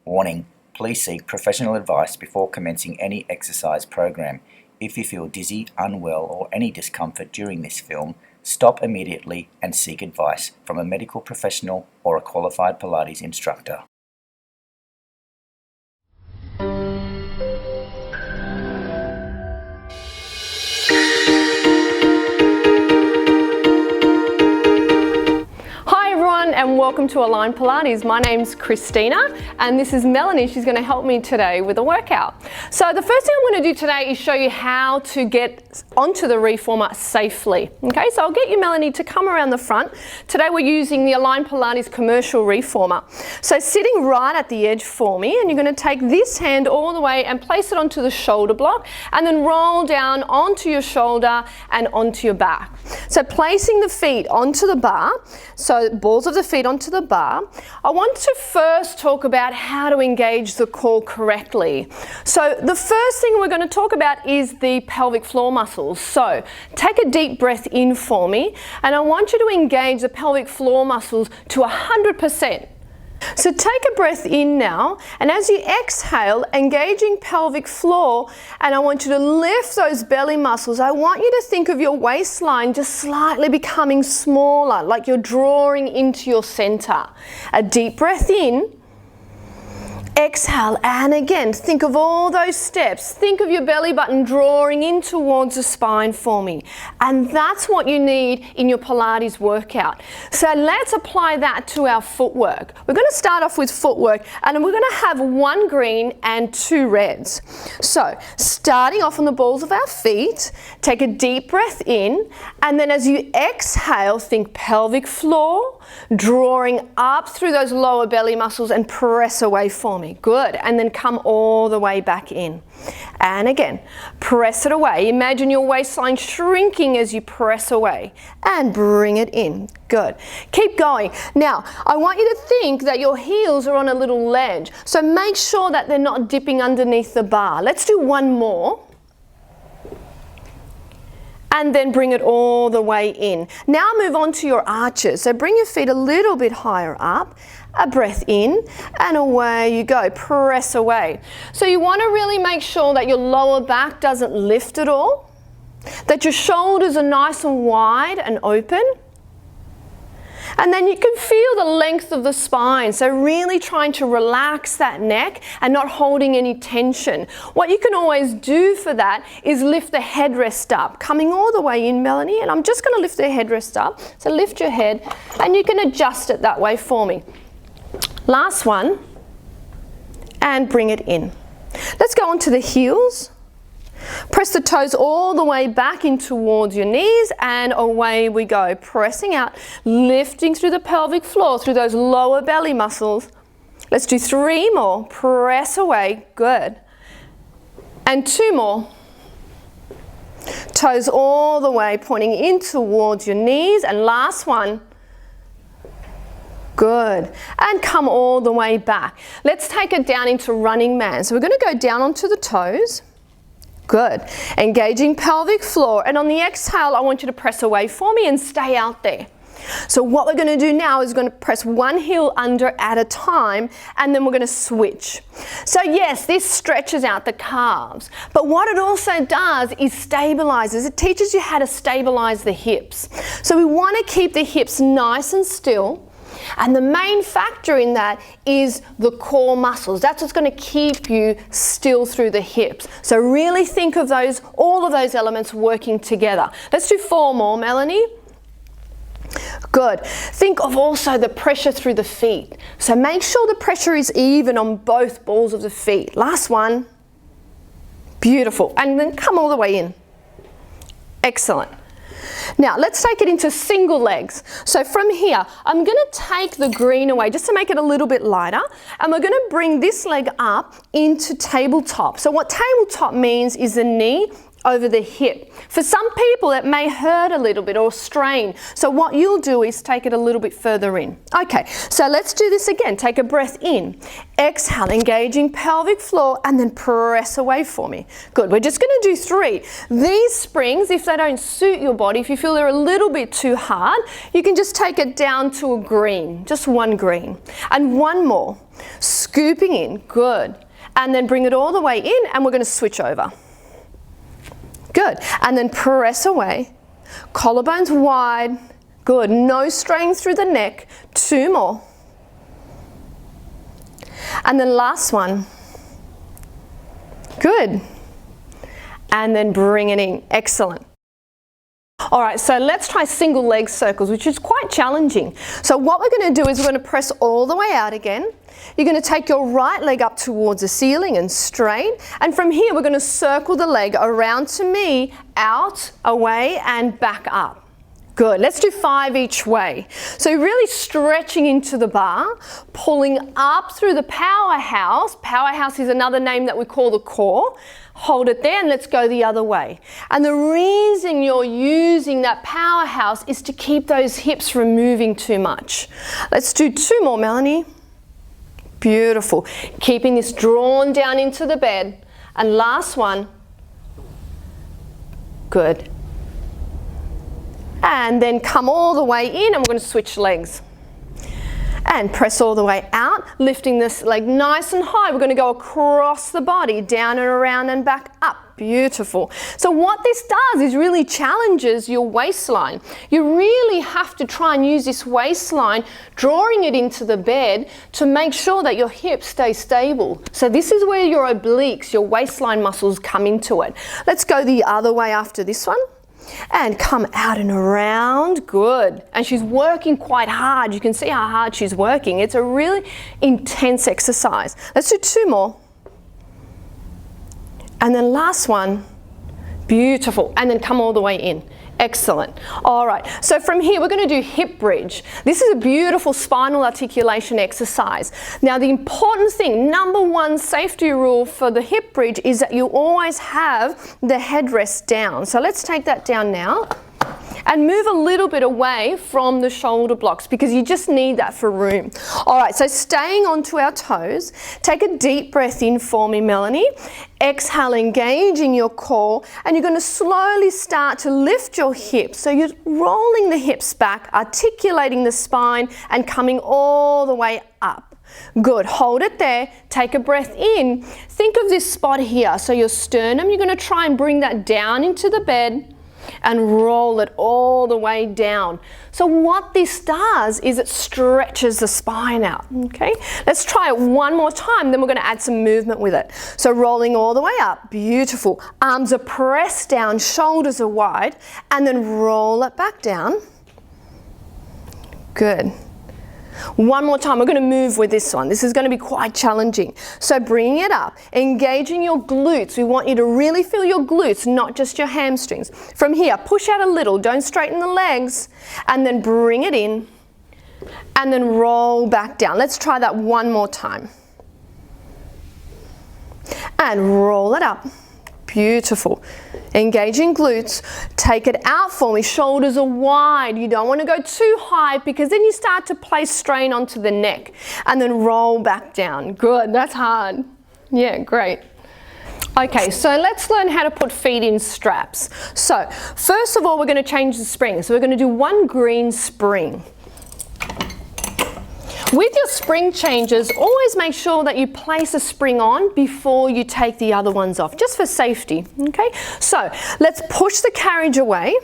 Warning: please seek professional advice before commencing any exercise program. If you feel dizzy, unwell, or any discomfort during this film, stop immediately and seek advice from a medical professional or a qualified Pilates instructor. And welcome to Align Pilates. My name's Christina and this is Melanie. She's going to help me today with a workout. So the first thing I'm going to do today is show you how to get onto the reformer safely. Okay, so I'll get you, Melanie, to come around the front. Today we're using the Align Pilates commercial reformer. So sitting right at the edge for me, and you're going to take this hand all the way and place it onto the shoulder block and then roll down onto your shoulder and onto your back. So placing the feet onto the bar, so balls of the feet onto the bar. I want to first talk about how to engage the core correctly. So the first thing we're going to talk about is the pelvic floor muscles. So take a deep breath in for me, and I want you to engage the pelvic floor muscles to 100%. So take a breath in now, and as you exhale, engaging pelvic floor, and I want you to lift those belly muscles. I want you to think of your waistline just slightly becoming smaller, like you're drawing into your center. A deep breath in. Exhale, and again, think of all those steps. Think of your belly button drawing in towards the spine for me. And that's what you need in your Pilates workout. So let's apply that to our footwork. We're going to start off with footwork, and we're going to have 1 green and 2 reds. So starting off on the balls of our feet, take a deep breath in, and then as you exhale, think pelvic floor, drawing up through those lower belly muscles and press away for me. Good. And then come all the way back in. And again, press it away. Imagine your waistline shrinking as you press away and bring it in. Good. Keep going. Now, I want you to think that your heels are on a little ledge. So make sure that they're not dipping underneath the bar. Let's do 1 more. And then bring it all the way in. Now move on to your arches. So bring your feet a little bit higher up. A breath in, and away you go. Press away. So you want to really make sure that your lower back doesn't lift at all, that your shoulders are nice and wide and open. And then you can feel the length of the spine, so really trying to relax that neck and not holding any tension. What you can always do for that is lift the headrest up, coming all the way in, Melanie, and I'm just going to lift the headrest up. So lift your head, and you can adjust it that way for me. Last one, and bring it in. Let's go on to the heels. Press the toes all the way back in towards your knees, and away we go. Pressing out, lifting through the pelvic floor, through those lower belly muscles. Let's do 3 more. Press away. Good. And 2 more. Toes all the way, pointing in towards your knees. And last one. Good. And come all the way back. Let's take it down into running man. So we're going to go down onto the toes. Good. Engaging pelvic floor, and on the exhale I want you to press away for me and stay out there. So what we're going to do now is we're going to press 1 heel under at a time, and then we're going to switch. So yes, this stretches out the calves, but what it also does is stabilizes. It teaches you how to stabilize the hips. So we want to keep the hips nice and still. And the main factor in that is the core muscles. That's what's going to keep you still through the hips. So really think of those, all of those elements working together. Let's do 4 more, Melanie. Good. Think of also the pressure through the feet. So make sure the pressure is even on both balls of the feet. Last one. Beautiful. And then come all the way in. Excellent. Now let's take it into single legs. So from here, I'm going to take the green away just to make it a little bit lighter, and we're going to bring this leg up into tabletop. So what tabletop means is the knee over the hip. For some people it may hurt a little bit or strain, so what you'll do is take it a little bit further in. Okay, so let's do this again. Take a breath in, exhale, engaging pelvic floor, and then press away for me. Good. We're just going to do 3. These springs, if they don't suit your body, if you feel they're a little bit too hard, you can just take it down to a green, just 1 green, and 1 more. scooping in, good. And then bring it all the way in, and we're going to switch over. Good, and then press away, collarbones wide, good, no strain through the neck, 2 more. And then last one, good. And then bring it in, excellent. All right, so let's try single leg circles, which is quite challenging. So what we're going to do is we're going to press all the way out again. You're going to take your right leg up towards the ceiling and straight. And from here, we're going to circle the leg around to me, out, away, and back up. Good, let's do 5 each way. So really stretching into the bar, pulling up through the powerhouse. Powerhouse is another name that we call the core. Hold it there and let's go the other way. And the reason you're using that powerhouse is to keep those hips from moving too much. Let's do 2 more, Melanie. Beautiful. Keeping this drawn down into the bed. And last one. Good. And then come all the way in and we're going to switch legs. And press all the way out, lifting this leg nice and high. We're going to go across the body, down and around and back up. Beautiful. So what this does is really challenges your waistline. You really have to try and use this waistline, drawing it into the bed to make sure that your hips stay stable. So this is where your obliques, your waistline muscles come into it. Let's go the other way after this one. And come out and around, good. And she's working quite hard. You can see how hard she's working. It's a really intense exercise. Let's do 2 more. And then last one, beautiful. And then come all the way in. Excellent. All right, so from here we're going to do hip bridge. This is a beautiful spinal articulation exercise. Now the important thing, number 1 safety rule for the hip bridge is that you always have the headrest down. So let's take that down now. And move a little bit away from the shoulder blocks because you just need that for room. All right, so staying onto our toes, take a deep breath in for me, Melanie. Exhale, engaging your core, and you're going to slowly start to lift your hips. So you're rolling the hips back, articulating the spine, and coming all the way up. Good, hold it there, take a breath in. Think of this spot here, so your sternum, you're going to try and bring that down into the bed and roll it all the way down. So what this does is it stretches the spine out, okay? Let's try it one more time, then we're gonna add some movement with it. So rolling all the way up, beautiful. Arms are pressed down, shoulders are wide, and then roll it back down. Good. One more time, we're going to move with this one. This is going to be quite challenging. So bringing it up, engaging your glutes. We want you to really feel your glutes, not just your hamstrings. From here, push out a little, don't straighten the legs, and then bring it in, and then roll back down. Let's try that one more time. And roll it up. Beautiful. Engaging glutes. Take it out for me. Shoulders are wide. You don't want to go too high because then you start to place strain onto the neck. And then roll back down. Good. That's hard. Yeah, great. Okay, so let's learn how to put feet in straps. So first of all, we're going to change the spring. So we're going to do 1 green spring. With your spring changes, always make sure that you place a spring on before you take the other ones off, just for safety, okay? So let's push the carriage away.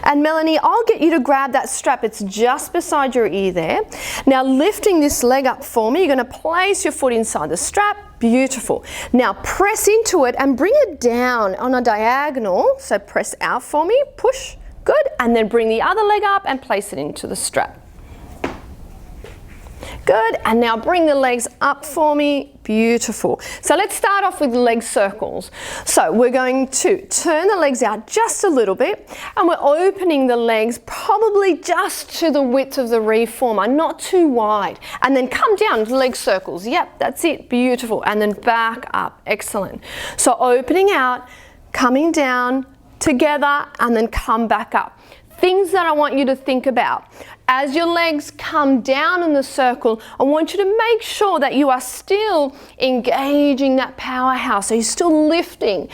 And Melanie, I'll get you to grab that strap. It's just beside your ear there. Now lifting this leg up for me, you're going to place your foot inside the strap. Beautiful. Now press into it and bring it down on a diagonal. So press out for me, push, good. And then bring the other leg up and place it into the strap. Good, and now bring the legs up for me. Beautiful. So let's start off with leg circles. So we're going to turn the legs out just a little bit, and we're opening the legs probably just to the width of the reformer, not too wide. And then come down to leg circles. Yep, that's it. Beautiful. And then back up. Excellent. So opening out, coming down together, and then come back up. Things that I want you to think about. As your legs come down in the circle, I want you to make sure that you are still engaging that powerhouse, so you're still lifting.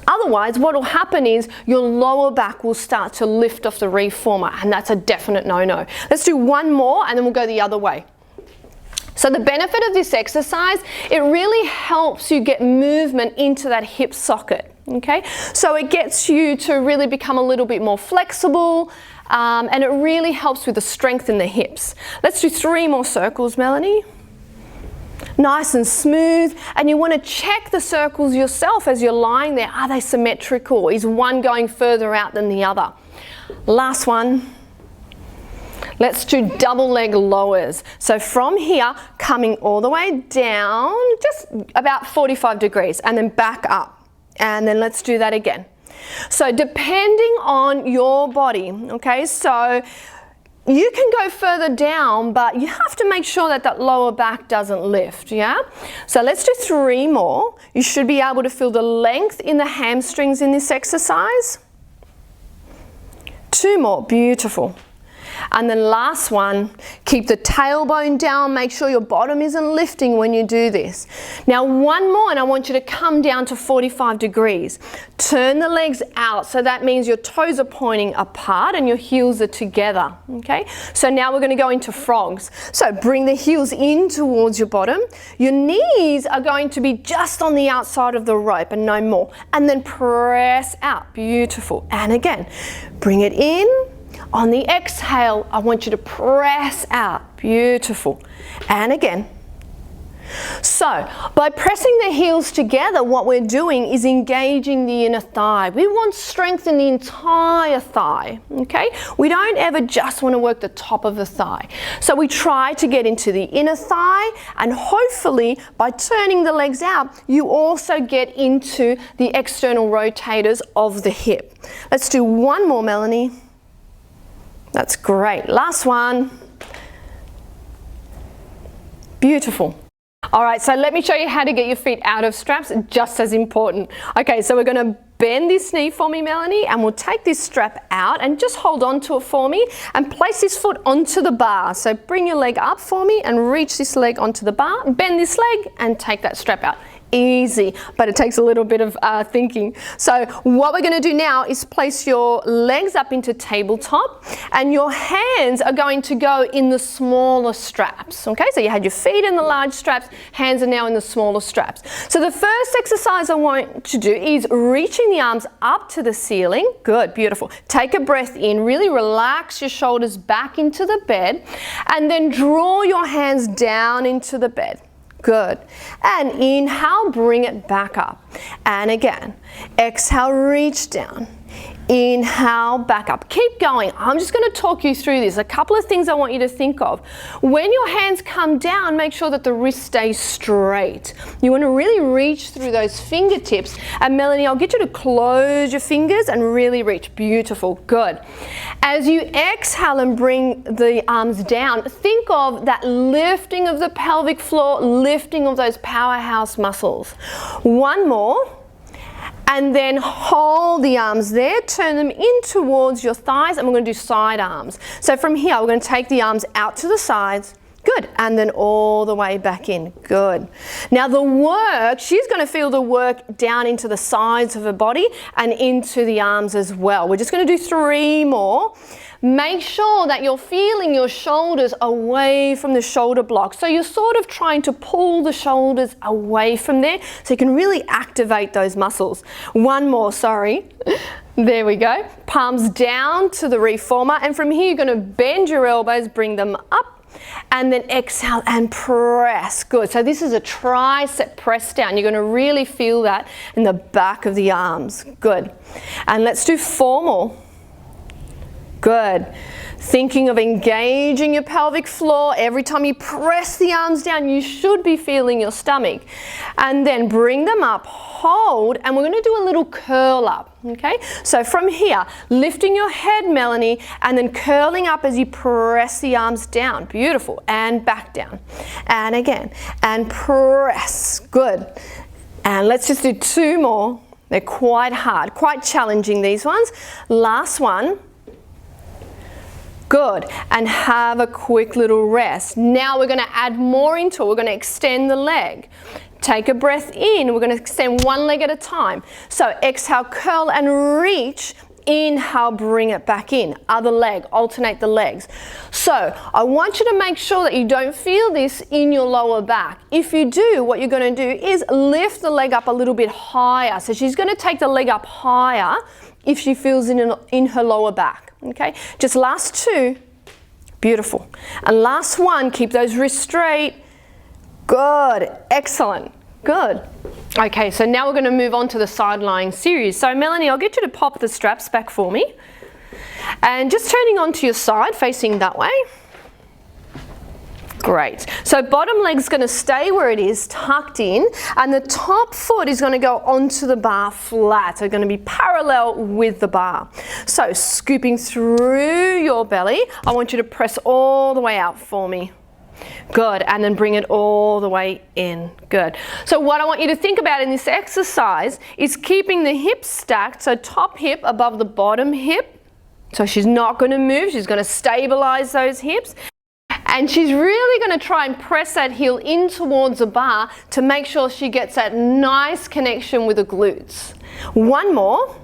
Otherwise, what will happen is your lower back will start to lift off the reformer, and that's a definite no-no. Let's do one more, and then we'll go the other way. So the benefit of this exercise, it really helps you get movement into that hip socket, okay? So it gets you to really become a little bit more flexible, and it really helps with the strength in the hips. Let's do 3 more circles, Melanie. Nice and smooth, and you want to check the circles yourself as you're lying there. Are they symmetrical? Is one going further out than the other? Last one. Let's do double leg lowers. So from here, coming all the way down, just about 45 degrees, and then back up. And then let's do that again. So depending on your body, okay, so you can go further down, but you have to make sure that that lower back doesn't lift, yeah? So let's do 3 more. You should be able to feel the length in the hamstrings in this exercise. 2 more, beautiful. And then last one, keep the tailbone down, make sure your bottom isn't lifting when you do this. Now 1 more, and I want you to come down to 45 degrees. Turn the legs out, so that means your toes are pointing apart and your heels are together, okay? So now we're gonna go into frogs. So bring the heels in towards your bottom. Your knees are going to be just on the outside of the rope and no more. And then press out, beautiful. And again, bring it in. On the exhale, I want you to press out. Beautiful. And again. So, by pressing the heels together, what we're doing is engaging the inner thigh. We want strength in the entire thigh, okay? We don't ever just want to work the top of the thigh. So we try to get into the inner thigh, and hopefully by turning the legs out, you also get into the external rotators of the hip. Let's do 1 more, Melanie. That's great. Last one. Beautiful. All right, so let me show you how to get your feet out of straps, just as important. Okay, so we're gonna bend this knee for me, Melanie, and we'll take this strap out and just hold on to it for me and place this foot onto the bar. So bring your leg up for me and reach this leg onto the bar, bend this leg and take that strap out. Easy, but it takes a little bit of thinking. So what we're going to do now is place your legs up into tabletop, and your hands are going to go in the smaller straps. Okay, so you had your feet in the large straps, hands are now in the smaller straps. So the first exercise I want to do is reaching the arms up to the ceiling. Good, beautiful. Take a breath in, really relax your shoulders back into the bed, and then draw your hands down into the bed. Good. And inhale, bring it back up. And again, exhale, reach down. Inhale, back up. Keep going. I'm just going to talk you through this. A couple of things I want you to think of. When your hands come down, make sure that the wrist stays straight. You want to really reach through those fingertips. And Melanie, I'll get you to close your fingers and really reach. Beautiful. Good. As you exhale and bring the arms down, think of that lifting of the pelvic floor, lifting of those powerhouse muscles. 1 more. And then hold the arms there, turn them in towards your thighs, and we're going to do side arms. So from here, we're going to take the arms out to the sides. Good. And then all the way back in. Good. Now the work, she's going to feel the work down into the sides of her body and into the arms as well. We're just going to do 3 more. Make sure that you're feeling your shoulders away from the shoulder block. So you're sort of trying to pull the shoulders away from there so you can really activate those muscles. 1 more, sorry. There we go. Palms down to the reformer, and from here you're going to bend your elbows, bring them up, and then exhale and press. Good. So this is a tricep press down. You're going to really feel that in the back of the arms. Good. And let's do 4 more. Good. Thinking of engaging your pelvic floor. Every time you press the arms down, you should be feeling your stomach. And then bring them up, hold, and we're going to do a little curl up. Okay? So from here, lifting your head, Melanie, and then curling up as you press the arms down. Beautiful. And back down. And again. And press. Good. And let's just do 2 more. They're quite hard, quite challenging, these ones. Last one. Good. And have a quick little rest. Now we're going to add more into it. We're going to extend the leg. Take a breath in. We're going to extend 1 leg at a time. So exhale, curl and reach Inhale, bring it back in. Other leg, alternate the legs. So I want you to make sure that you don't feel this in your lower back. If you do, what you're going to do is lift the leg up a little bit higher. So she's going to take the leg up higher if she feels in her lower back. Okay, just last two. Beautiful. And last one, keep those wrists straight. Good, excellent, good. Okay, so now we're going to move on to the side lying series. So Melanie, I'll get you to pop the straps back for me. And just turning onto your side, facing that way. Great. So bottom leg's going to stay where it is, tucked in, and the top foot is going to go onto the bar flat. So going to be parallel with the bar. So scooping through your belly, I want you to press all the way out for me. Good, and then bring it all the way in. Good. So what I want you to think about in this exercise is keeping the hips stacked, so top hip above the bottom hip. So she's not going to move, she's going to stabilize those hips. And she's really going to try and press that heel in towards the bar to make sure she gets that nice connection with the glutes. One more.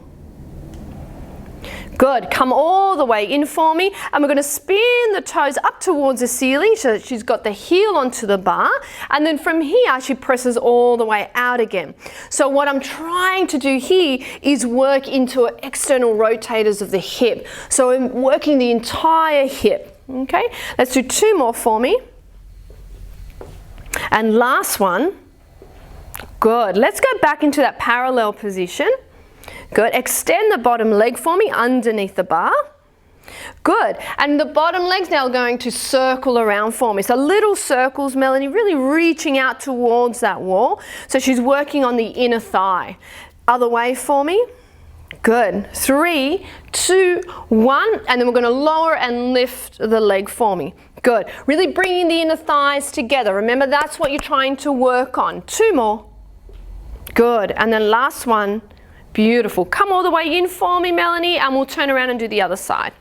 Good, come all the way in for me, and we're going to spin the toes up towards the ceiling so that she's got the heel onto the bar, and then from here she presses all the way out again. So what I'm trying to do here is work into external rotators of the hip. So I'm working the entire hip. Okay, let's do two more for me. And last one. Good, let's go back into that parallel position. Good, extend the bottom leg for me underneath the bar. Good, and the bottom leg's now going to circle around for me. So little circles, Melanie, really reaching out towards that wall. So she's working on the inner thigh. Other way for me. Good, 3, 2, 1, and then we're going to lower and lift the leg for me. Good, really bringing the inner thighs together. Remember, that's what you're trying to work on. Two more. Good, and then last one. Beautiful. Come all the way in for me, Melanie, and we'll turn around and do the other side.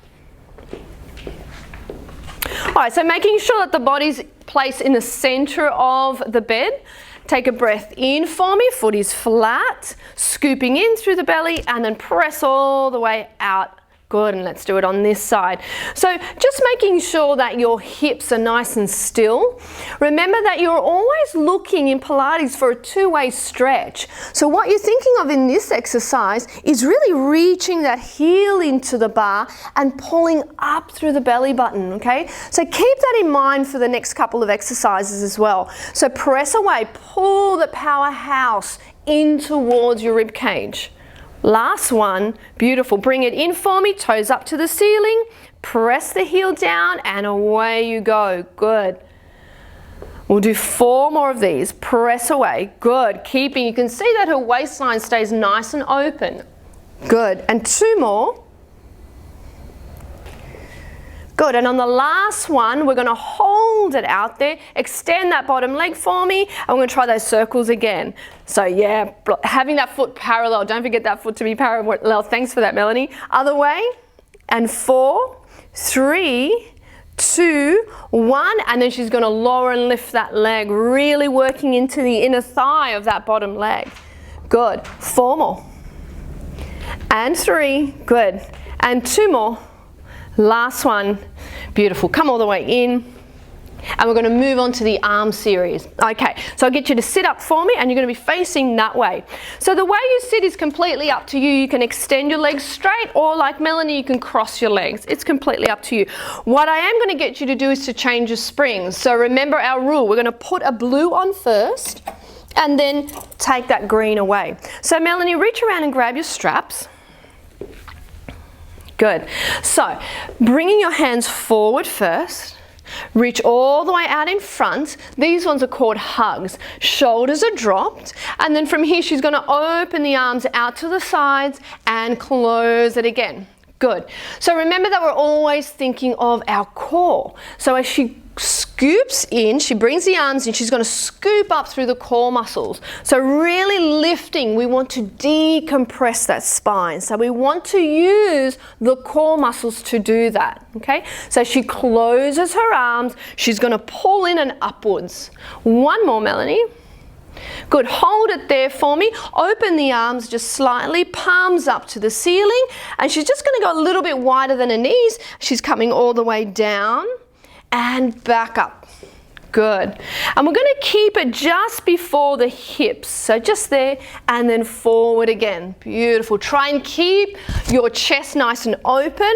All right, so making sure that the body's placed in the center of the bed. Take a breath in for me, foot is flat, scooping in through the belly, and then press all the way out. Good, and let's do it on this side. So just making sure that your hips are nice and still. Remember that you're always looking in Pilates for a two-way stretch. So what you're thinking of in this exercise is really reaching that heel into the bar and pulling up through the belly button, okay? So keep that in mind for the next couple of exercises as well. So press away, pull the powerhouse in towards your rib cage. Last one, beautiful. Bring it in for me, toes up to the ceiling, press the heel down, and away you go. Good. We'll do 4 more of these. Press away. Good. Keeping, you can see that her waistline stays nice and open. Good. And 2 more. Good, and on the last one, we're going to hold it out there, extend that bottom leg for me, and we're going to try those circles again. So yeah, having that foot parallel, don't forget that foot to be parallel. Thanks for that, Melanie. Other way, and 4, 3, 2, 1, and then she's going to lower and lift that leg, really working into the inner thigh of that bottom leg. Good, 4 more, and 3, good, and 2 more. Last one, beautiful. Come all the way in, and we're going to move on to the arm series. Okay, so I'll get you to sit up for me, and you're going to be facing that way. So the way you sit is completely up to you. You can extend your legs straight, or like Melanie, you can cross your legs. It's completely up to you. What I am going to get you to do is to change your springs. So remember our rule. We're going to put a blue on first, and then take that green away. So Melanie, reach around and grab your straps. Good. So bringing your hands forward first, reach all the way out in front. These ones are called hugs. Shoulders are dropped, and then from here she's going to open the arms out to the sides and close it again. Good. So remember that we're always thinking of our core. So as she scoops in, she brings the arms in, she's going to scoop up through the core muscles. So really lifting, we want to decompress that spine. So we want to use the core muscles to do that, okay? So she closes her arms, she's going to pull in and upwards. 1 more, Melanie. Good, hold it there for me. Open the arms just slightly, palms up to the ceiling, and she's just gonna go a little bit wider than her knees. She's coming all the way down and back up. Good. And we're gonna keep it just before the hips. So just there and then forward again. Beautiful. Try and keep your chest nice and open.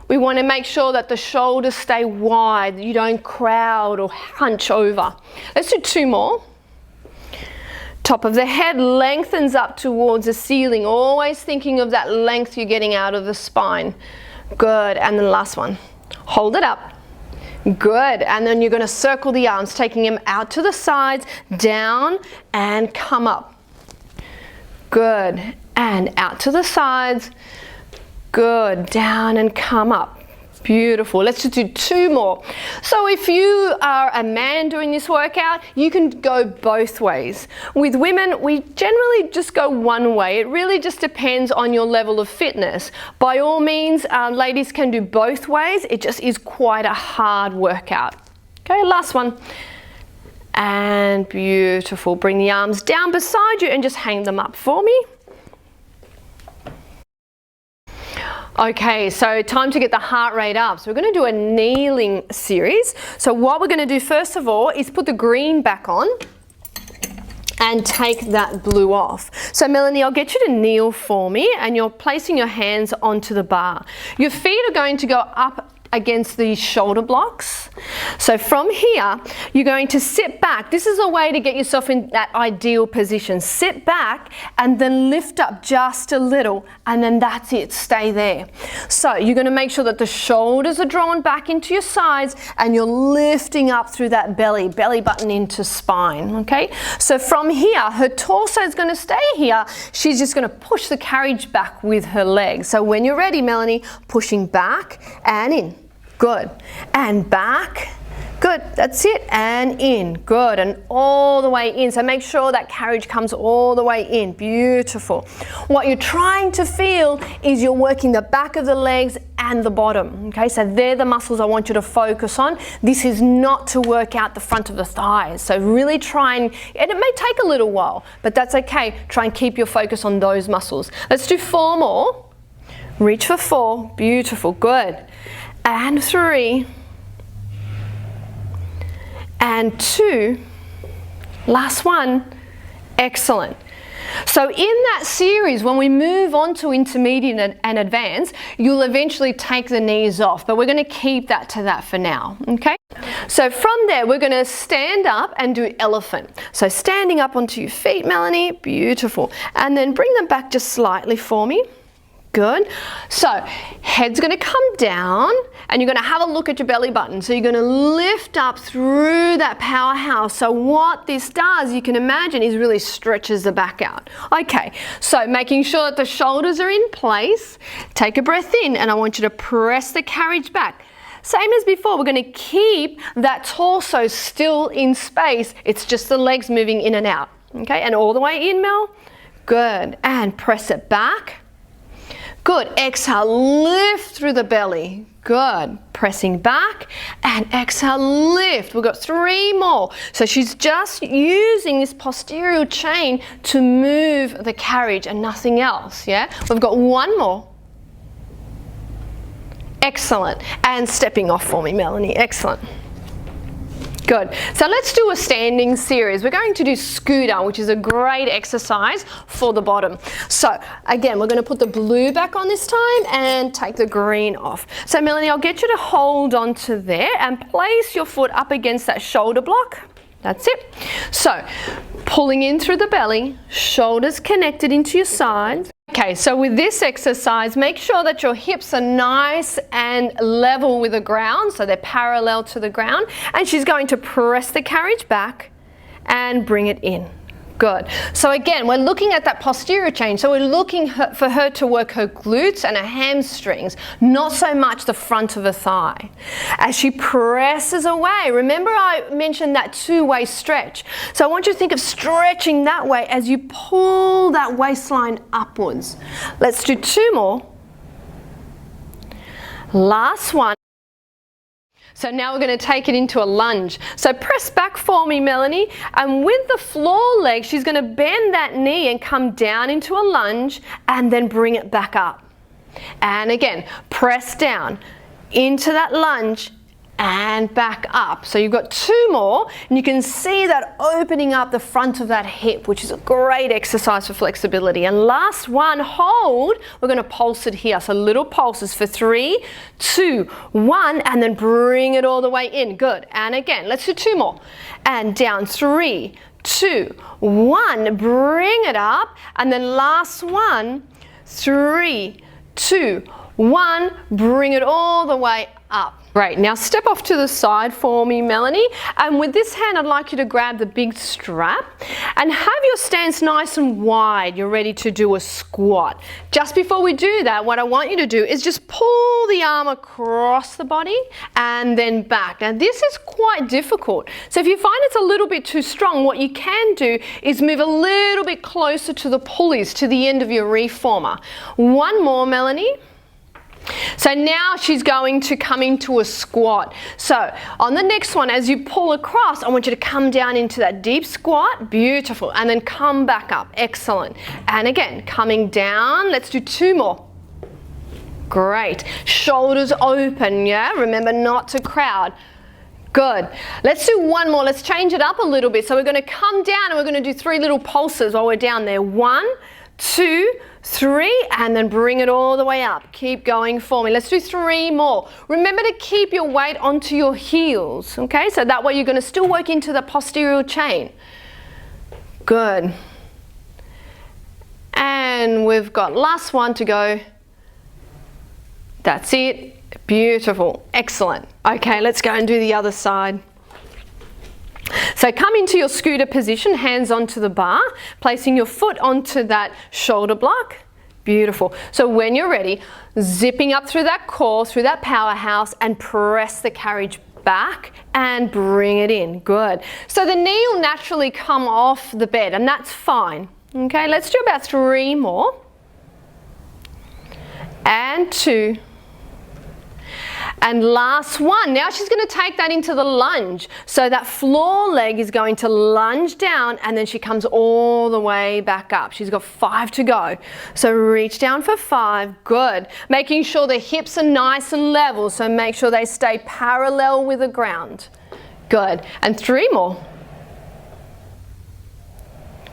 We want to make sure that the shoulders stay wide. You don't crowd or hunch over. Let's do 2 more. Top of the head lengthens up towards the ceiling. Always thinking of that length you're getting out of the spine. Good. And then last one. Hold it up. Good, and then you're going to circle the arms, taking them out to the sides, down and come up. Good, and out to the sides. Good, down and come up. Beautiful. Let's just do 2 more. So if you are a man doing this workout, you can go both ways. With women, we generally just go one way. It really just depends on your level of fitness. By all means, ladies can do both ways. It just is quite a hard workout. Okay, last one. And beautiful. Bring the arms down beside you and just hang them up for me. Okay, so time to get the heart rate up. So we're going to do a kneeling series. So what we're going to do first of all is put the green back on and take that blue off. So Melanie, I'll get you to kneel for me, and you're placing your hands onto the bar. Your feet are going to go up against these shoulder blocks. So from here, you're going to sit back. This is a way to get yourself in that ideal position. Sit back and then lift up just a little, and then that's it, stay there. So you're going to make sure that the shoulders are drawn back into your sides and you're lifting up through that belly button into spine, okay? So from here, her torso is going to stay here. She's just going to push the carriage back with her legs. So when you're ready, Melanie, pushing back and in. Good. And back. Good. That's it. And in. Good. And all the way in. So make sure that carriage comes all the way in. Beautiful. What you're trying to feel is you're working the back of the legs and the bottom. Okay, so they're the muscles I want you to focus on. This is not to work out the front of the thighs. So really try and it may take a little while, but that's okay. Try and keep your focus on those muscles. Let's do 4 more. Reach for 4. Beautiful. Good. And 3, and 2, last one. Excellent. So in that series, when we move on to intermediate and advanced, you'll eventually take the knees off, but we're going to keep that to that for now, okay? So from there, we're going to stand up and do elephant. So standing up onto your feet, Melanie, beautiful. And then bring them back just slightly for me. Good. So head's going to come down and you're going to have a look at your belly button. So you're going to lift up through that powerhouse. So what this does, you can imagine, is really stretches the back out. Okay, so making sure that the shoulders are in place. Take a breath in and I want you to press the carriage back. Same as before, we're going to keep that torso still in space. It's just the legs moving in and out. Okay, and all the way in, Mel. Good. And press it back. Good. Exhale, lift through the belly. Good. Pressing back and exhale, lift. We've got 3 more. So she's just using this posterior chain to move the carriage and nothing else. Yeah. We've got 1 more. Excellent. And stepping off for me, Melanie. Excellent. Good. So let's do a standing series. We're going to do scooter, which is a great exercise for the bottom. So again, we're going to put the blue back on this time and take the green off. So Melanie, I'll get you to hold on to there and place your foot up against that shoulder block. That's it. So pulling in through the belly, shoulders connected into your sides. Okay, so with this exercise, make sure that your hips are nice and level with the ground, so they're parallel to the ground. And she's going to press the carriage back and bring it in. Good. So again, we're looking at that posterior chain. So we're looking for her to work her glutes and her hamstrings, not so much the front of her thigh. As she presses away, remember I mentioned that 2-way stretch. So I want you to think of stretching that way as you pull that waistline upwards. Let's do 2 more. Last one. So now we're going to take it into a lunge. So press back for me, Melanie, and with the floor leg, she's going to bend that knee and come down into a lunge and then bring it back up. And again, press down into that lunge and back up. So you've got 2 more, and you can see that opening up the front of that hip, which is a great exercise for flexibility. And last one, hold. We're going to pulse it here. So little pulses for 3, 2, 1, and then bring it all the way in. Good. And again, let's do 2 more. And down, 3, 2, 1. Bring it up. And then last one, 3, 2, 1. Bring it all the way up. Great, now step off to the side for me, Melanie, and with this hand I'd like you to grab the big strap and have your stance nice and wide. You're ready to do a squat. Just before we do that, what I want you to do is just pull the arm across the body and then back. Now this is quite difficult, so if you find it's a little bit too strong, what you can do is move a little bit closer to the pulleys, to the end of your reformer. One more, Melanie. So now she's going to come into a squat. So on the next one, as you pull across, I want you to come down into that deep squat. Beautiful. And then come back up. Excellent. And again, coming down. Let's do 2 more. Great. Shoulders open, yeah? Remember not to crowd. Good. Let's do 1 more. Let's change it up a little bit. So we're going to come down and we're going to do 3 little pulses while we're down there. 1, 2, 3, and then bring it all the way up. Keep going for me. Let's do 3 more. Remember to keep your weight onto your heels, okay? So that way you're going to still work into the posterior chain. Good. And we've got last one to go. That's it. Beautiful. Excellent. Okay, let's go and do the other side. So come into your scooter position, hands onto the bar, placing your foot onto that shoulder block. Beautiful. So when you're ready, zipping up through that core, through that powerhouse, and press the carriage back and bring it in. Good. So the knee will naturally come off the bed, and that's fine. Okay, let's do about 3 more. And 2. And last one. Now she's going to take that into the lunge. So that floor leg is going to lunge down and then she comes all the way back up. She's got 5 to go. So reach down for 5. Good. Making sure the hips are nice and level. So make sure they stay parallel with the ground. Good. And 3 more.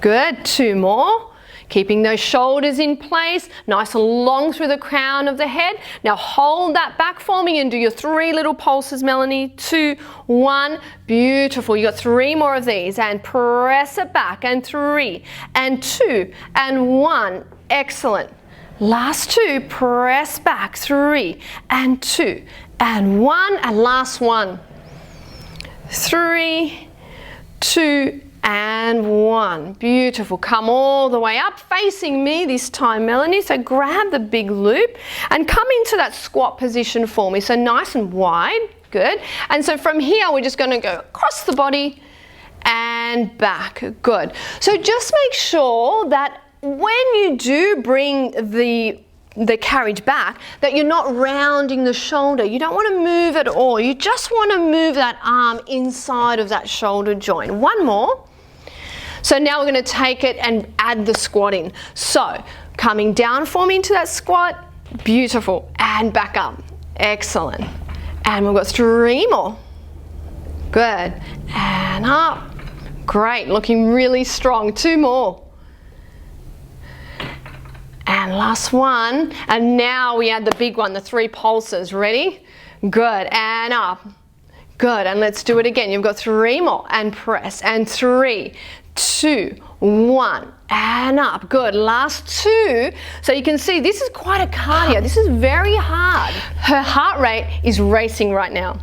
Good. 2 more. Keeping those shoulders in place, nice and long through the crown of the head. Now hold that back for me and do your 3 little pulses, Melanie. 2, 1, beautiful. You got 3 more of these and press it back, and 3, and 2, and 1. Excellent. Last 2, press back, 3, and 2, and 1, and last one. 3, 2, and 1. Beautiful. Come all the way up, facing me this time, Melanie. So grab the big loop and come into that squat position for me. So nice and wide. Good. And so from here, we're just going to go across the body and back. Good. So just make sure that when you do bring the carriage back, that you're not rounding the shoulder. You don't want to move at all. You just want to move that arm inside of that shoulder joint. 1 more. So now we're going to take it and add the squat in. So coming down for me into that squat. Beautiful. And back up. Excellent. And we've got 3 more. Good. And up. Great. Looking really strong. 2 more. And last one. And now we add the big one, the 3 pulses. Ready? Good. And up. Good. And let's do it again. You've got 3 more. And press. And 3, 2, 1, and up. Good. Last 2. So you can see this is quite a cardio. This is very hard. Her heart rate is racing right now.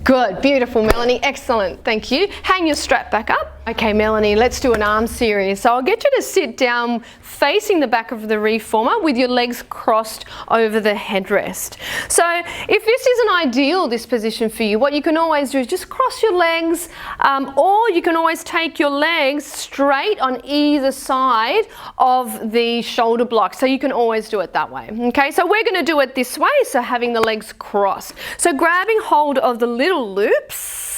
Good. Beautiful, Melanie. Excellent. Thank you. Hang your strap back up. Okay, Melanie, let's do an arm series. So I'll get you to sit down facing the back of the reformer with your legs crossed over the headrest. So if this isn't ideal, this position for you, what you can always do is just cross your legs, or you can always take your legs straight on either side of the shoulder block. So you can always do it that way. Okay, so we're going to do it this way, so having the legs crossed. So grabbing hold of the little loops.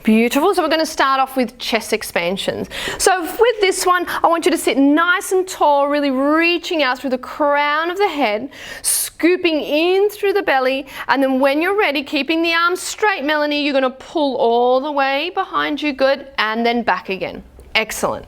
Beautiful. So we're going to start off with chest expansions. So with this one, I want you to sit nice and tall, really reaching out through the crown of the head, scooping in through the belly, and then when you're ready, keeping the arms straight, Melanie, you're going to pull all the way behind you, good, and then back again. Excellent.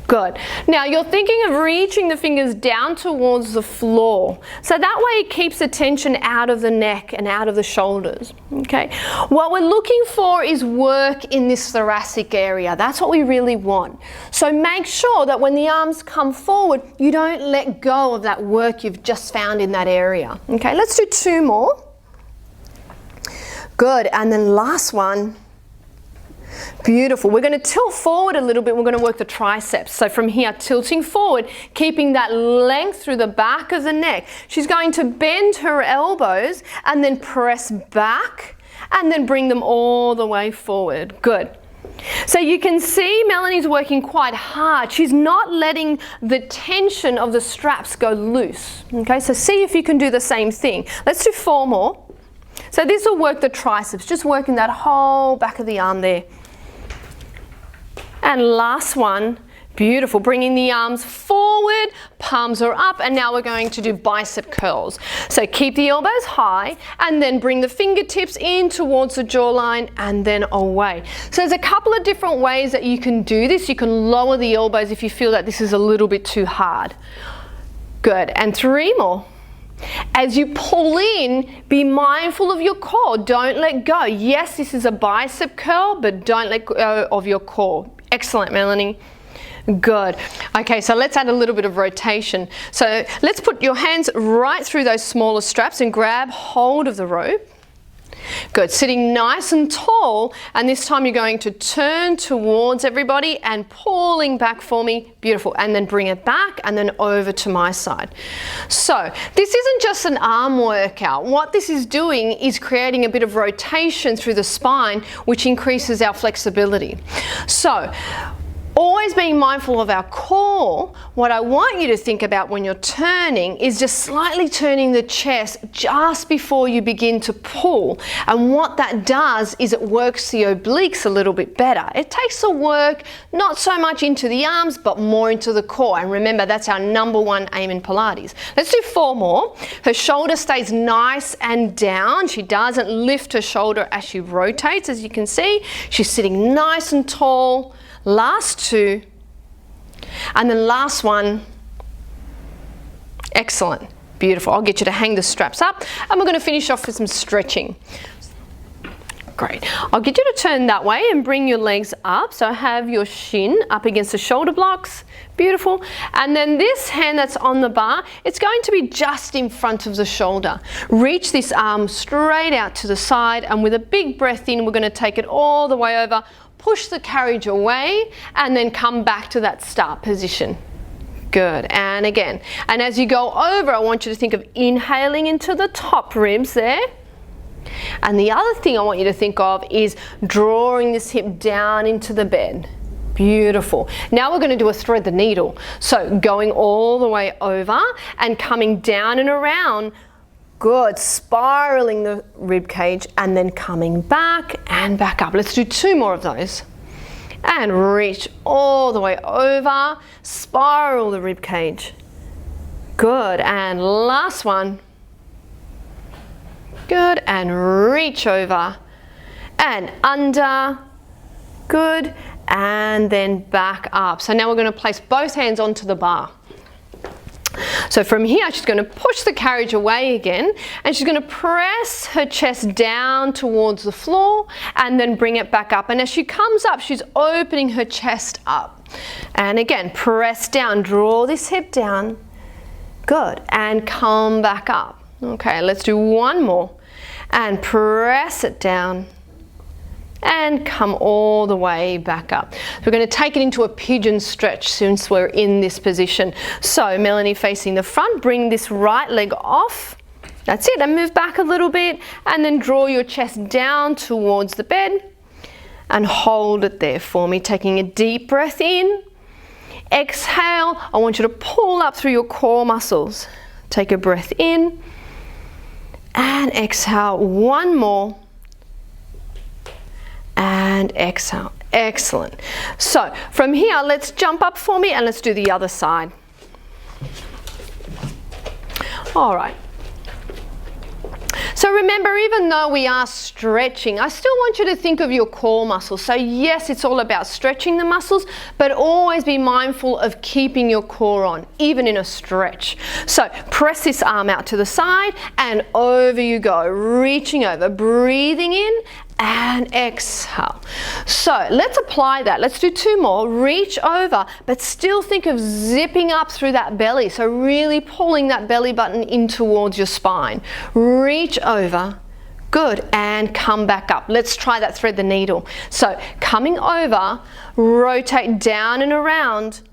Good. Now you're thinking of reaching the fingers down towards the floor. So that way it keeps the tension out of the neck and out of the shoulders. Okay. What we're looking for is work in this thoracic area. That's what we really want. So make sure that when the arms come forward, you don't let go of that work you've just found in that area. Okay, let's do 2 more. Good. And then last one. Beautiful. We're going to tilt forward a little bit. We're going to work the triceps. So from here, tilting forward, keeping that length through the back of the neck. She's going to bend her elbows and then press back and then bring them all the way forward. Good. So you can see Melanie's working quite hard. She's not letting the tension of the straps go loose. Okay, so see if you can do the same thing. Let's do 4 more. So this will work the triceps, just working that whole back of the arm there. And last one, beautiful, bringing the arms forward, palms are up, and now we're going to do bicep curls. So keep the elbows high and then bring the fingertips in towards the jawline and then away. So there's a couple of different ways that you can do this. You can lower the elbows if you feel that this is a little bit too hard. Good, and 3 more. As you pull in, be mindful of your core. Don't let go. Yes, this is a bicep curl, but don't let go of your core. Excellent, Melanie. Good. Okay, so let's add a little bit of rotation. So let's put your hands right through those smaller straps and grab hold of the rope. Good. Sitting nice and tall, and this time you're going to turn towards everybody and pulling back for me. Beautiful. And then bring it back and then over to my side. So this isn't just an arm workout. What this is doing is creating a bit of rotation through the spine, which increases our flexibility. So always being mindful of our core, what I want you to think about when you're turning is just slightly turning the chest just before you begin to pull. And what that does is it works the obliques a little bit better. It takes the work not so much into the arms, but more into the core. And remember, that's our #1 aim in Pilates. Let's do 4 more. Her shoulder stays nice and down. She doesn't lift her shoulder as she rotates, as you can see. She's sitting nice and tall. Last 2, and then last one. Excellent. Beautiful. I'll get you to hang the straps up, and we're going to finish off with some stretching. Great. I'll get you to turn that way and bring your legs up. So have your shin up against the shoulder blocks. Beautiful. And then this hand that's on the bar, it's going to be just in front of the shoulder. Reach this arm straight out to the side, and with a big breath in, we're going to take it all the way over. Push the carriage away and then come back to that start position. Good, and again. And as you go over, I want you to think of inhaling into the top ribs there. And the other thing I want you to think of is drawing this hip down into the bed. Beautiful. Now we're going to do a thread the needle. So going all the way over and coming down and around. Good, spiraling the rib cage and then coming back and back up. Let's do 2 more of those. And reach all the way over, spiral the rib cage. Good, and last one. Good, and reach over and under. Good, and then back up. So now we're going to place both hands onto the bar. So from here, she's going to push the carriage away again, and she's going to press her chest down towards the floor and then bring it back up. And as she comes up, she's opening her chest up. And again, press down, draw this hip down. Good, and come back up. Okay, let's do 1 more. And press it down. and come all the way back up. We're going to take it into a pigeon stretch since we're in this position. So Melanie facing the front, bring this right leg off. That's it, and move back a little bit, and then draw your chest down towards the bed and hold it there for me, taking a deep breath in. Exhale, I want you to pull up through your core muscles. Take a breath in and exhale, one more. And exhale. Excellent. So from here, let's jump up for me and let's do the other side. All right. So remember, even though we are stretching, I still want you to think of your core muscles. So yes, it's all about stretching the muscles, but always be mindful of keeping your core on, even in a stretch. So press this arm out to the side and over you go, reaching over, breathing in and exhale. So let's apply that. Let's do two more. Reach over, but still think of zipping up through that belly. So really pulling that belly button in towards your spine. Reach over. Good. And come back up. Let's try that, thread the needle. So coming over, rotate down and around.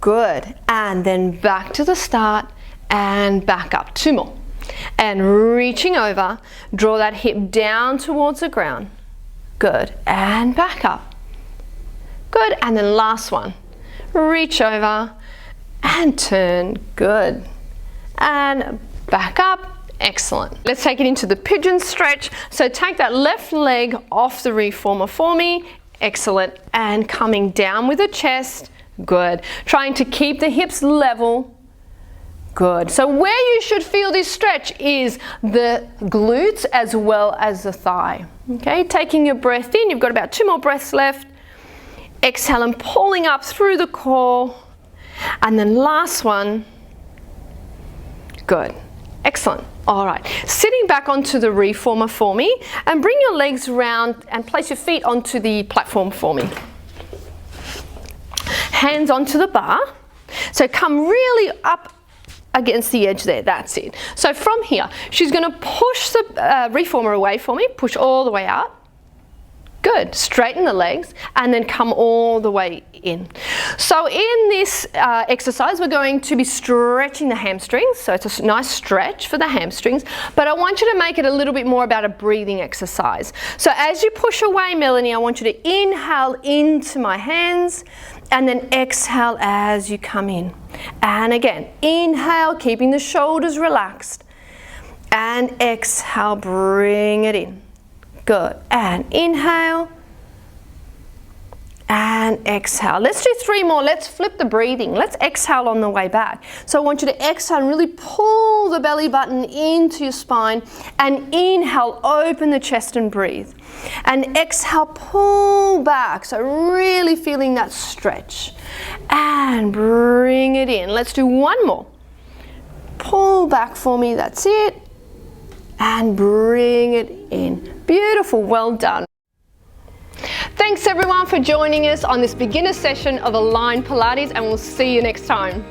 Good. And then back to the start and back up. Two more. And reaching over, draw that hip down towards the ground. Good. And back up. Good. And then last one. Reach over and turn. Good. And back up. Excellent. Let's take it into the pigeon stretch. So take that left leg off the reformer for me. Excellent. And coming down with the chest. Good. Trying to keep the hips level. Good. So where you should feel this stretch is the glutes as well as the thigh. Okay, taking your breath in, you've got about 2 more breaths left. Exhale and pulling up through the core. And then last one. Good. Excellent. All right. Sitting back onto the reformer for me and bring your legs round and place your feet onto the platform for me. Hands onto the bar. So come really up against the edge there, that's it. So from here, she's going to push the reformer away for me, push all the way out. Good, straighten the legs and then come all the way in. So in this exercise, we're going to be stretching the hamstrings. So it's a nice stretch for the hamstrings, but I want you to make it a little bit more about a breathing exercise. So as you push away, Melanie, I want you to inhale into my hands and then exhale as you come in. And again, inhale, keeping the shoulders relaxed. And exhale, bring it in. Good. And inhale. And exhale. Let's do 3 more. Let's flip the breathing. Let's exhale on the way back. So I want you to exhale and really pull the belly button into your spine. And inhale, open the chest and breathe. And exhale, pull back. So really feeling that stretch. And bring it in. Let's do 1 more. Pull back for me. That's it. And bring it in. Beautiful. Well done. Thanks everyone for joining us on this beginner session of Align Pilates, and we'll see you next time.